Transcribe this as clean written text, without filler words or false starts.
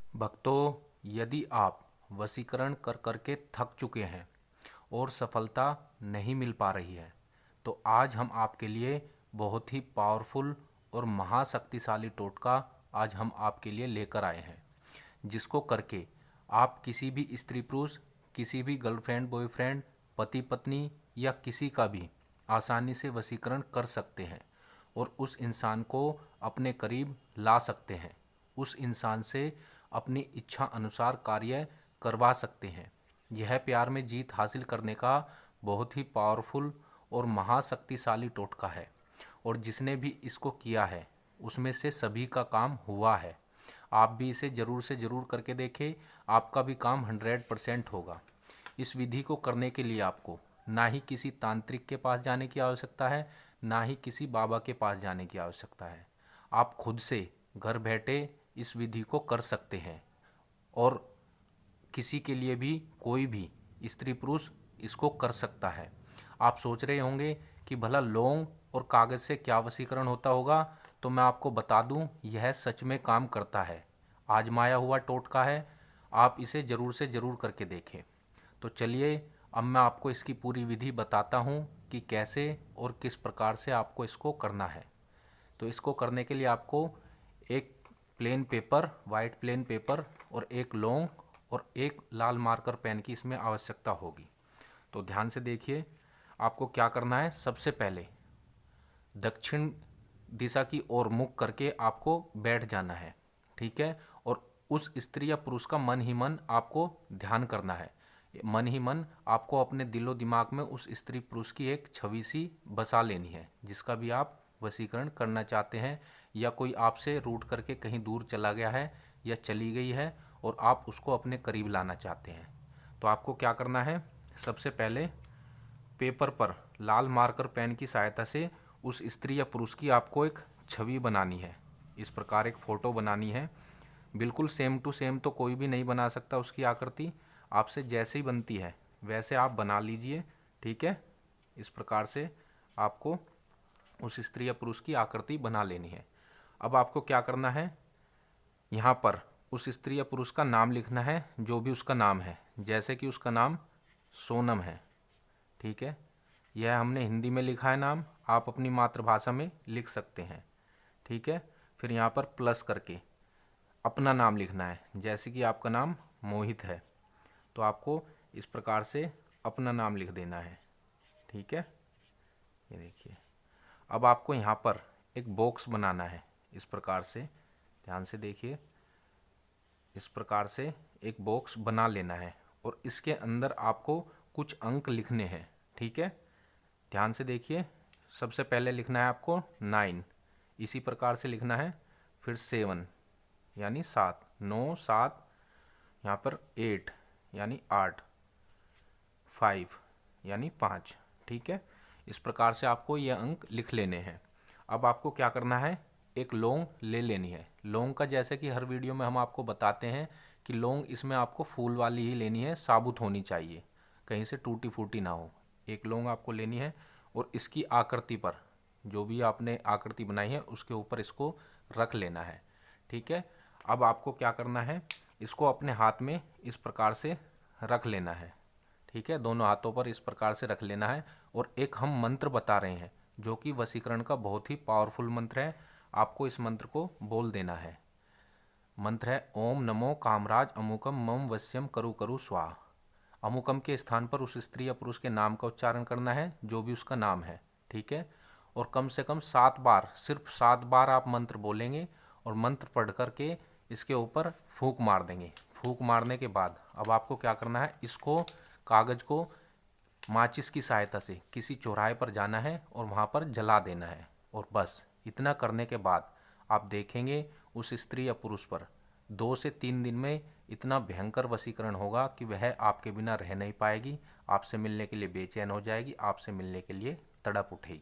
भक्तों, यदि आप वशीकरण कर कर के थक चुके हैं और सफलता नहीं मिल पा रही है, तो आज हम आपके लिए बहुत ही पावरफुल और महाशक्तिशाली टोटका आज हम आपके लिए लेकर आए हैं, जिसको करके आप किसी भी स्त्री पुरुष, किसी भी गर्लफ्रेंड बॉयफ्रेंड, पति पत्नी या किसी का भी आसानी से वशीकरण कर सकते हैं और उस इंसान को अपने करीब ला सकते हैं। उस इंसान से अपनी इच्छा अनुसार कार्य करवा सकते हैं। यह प्यार में जीत हासिल करने का बहुत ही पावरफुल और महाशक्तिशाली टोटका है और जिसने भी इसको किया है उसमें से सभी का काम हुआ है। आप भी इसे ज़रूर से ज़रूर करके देखें, आपका भी काम 100% होगा। इस विधि को करने के लिए आपको ना ही किसी तांत्रिक के पास जाने की आवश्यकता है, ना ही किसी बाबा के पास जाने की आवश्यकता है। आप खुद से घर बैठे इस विधि को कर सकते हैं और किसी के लिए भी, कोई भी स्त्री पुरुष इसको कर सकता है। आप सोच रहे होंगे कि भला लौंग और कागज़ से क्या वशीकरण होता होगा, तो मैं आपको बता दूं, यह सच में काम करता है। आजमाया हुआ टोटका है, आप इसे ज़रूर से ज़रूर करके देखें। तो चलिए अब मैं आपको इसकी पूरी विधि बताता हूं कि कैसे और किस प्रकार से आपको इसको करना है। तो इसको करने के लिए आपको एक plain paper, white plain paper और एक लौंग और एक लाल मार्कर पेन की इसमें आवश्यकता होगी। तो ध्यान से देखिए, आपको क्या करना है। सबसे पहले दक्षिण दिशा की ओर मुख करके आपको बैठ जाना है, ठीक है। और उस स्त्री या पुरुष का मन ही मन आपको ध्यान करना है। मन ही मन आपको अपने दिलो दिमाग में उस स्त्री पुरुष की एक छवि सी बसा लेनी है, जिसका भी आप वशीकरण करना चाहते हैं, या कोई आपसे रूठ करके कहीं दूर चला गया है या चली गई है और आप उसको अपने करीब लाना चाहते हैं। तो आपको क्या करना है, सबसे पहले पेपर पर लाल मार्कर पेन की सहायता से उस स्त्री या पुरुष की आपको एक छवि बनानी है। इस प्रकार एक फ़ोटो बनानी है। बिल्कुल सेम टू सेम तो कोई भी नहीं बना सकता उसकी आकृति, आपसे जैसे ही बनती है वैसे आप बना लीजिए, ठीक है। इस प्रकार से आपको उस स्त्री या पुरुष की आकृति बना लेनी है। अब आपको क्या करना है, यहाँ पर उस स्त्री या पुरुष का नाम लिखना है, जो भी उसका नाम है। जैसे कि उसका नाम सोनम है, ठीक है। यह हमने हिंदी में लिखा है नाम, आप अपनी मातृभाषा में लिख सकते हैं, ठीक है। फिर यहाँ पर प्लस करके अपना नाम लिखना है। जैसे कि आपका नाम मोहित है, तो आपको इस प्रकार से अपना नाम लिख देना है, ठीक है। ये देखिए, अब आपको यहाँ पर एक बॉक्स बनाना है। इस प्रकार से ध्यान से देखिए, इस प्रकार से एक बॉक्स बना लेना है और इसके अंदर आपको कुछ अंक लिखने हैं, ठीक है। ध्यान से देखिए, सबसे पहले लिखना है आपको 9, इसी प्रकार से लिखना है। फिर 7 यानी 7, 9 7, यहाँ पर 8 यानी 8, 5 यानी 5, ठीक है। इस प्रकार से आपको ये अंक लिख लेने हैं। अब आपको क्या करना है, एक लौंग ले लेनी है। लौंग का जैसे कि हर वीडियो में हम आपको बताते हैं कि लौंग इसमें आपको फूल वाली ही लेनी है, साबुत होनी चाहिए, कहीं से टूटी फूटी ना हो। एक लौंग आपको लेनी है और इसकी आकृति पर, जो भी आपने आकृति बनाई है उसके ऊपर इसको रख लेना है, ठीक है। अब आपको क्या करना है, इसको अपने हाथ में इस प्रकार से रख लेना है, ठीक है। दोनों हाथों पर इस प्रकार से रख लेना है और एक हम मंत्र बता रहे हैं जो कि वशीकरण का बहुत ही पावरफुल मंत्र है। आपको इस मंत्र को बोल देना है। मंत्र है ओम नमो कामराज अमुकम मम वश्यम करू करू स्वाहा। अमुकम के स्थान पर उस स्त्री या पुरुष के नाम का उच्चारण करना है, जो भी उसका नाम है, ठीक है। और कम से कम 7 बार, सिर्फ 7 बार आप मंत्र बोलेंगे और मंत्र पढ़ करके इसके ऊपर फूंक मार देंगे। फूंक मारने के बाद अब आपको क्या करना है, इसको कागज़ को माचिस की सहायता से किसी चौराहे पर जाना है और वहाँ पर जला देना है। और बस इतना करने के बाद आप देखेंगे उस स्त्री या पुरुष पर 2 से 3 दिन में इतना भयंकर वशीकरण होगा कि वह आपके बिना रह नहीं पाएगी, आपसे मिलने के लिए बेचैन हो जाएगी, आपसे मिलने के लिए तड़प उठेगी।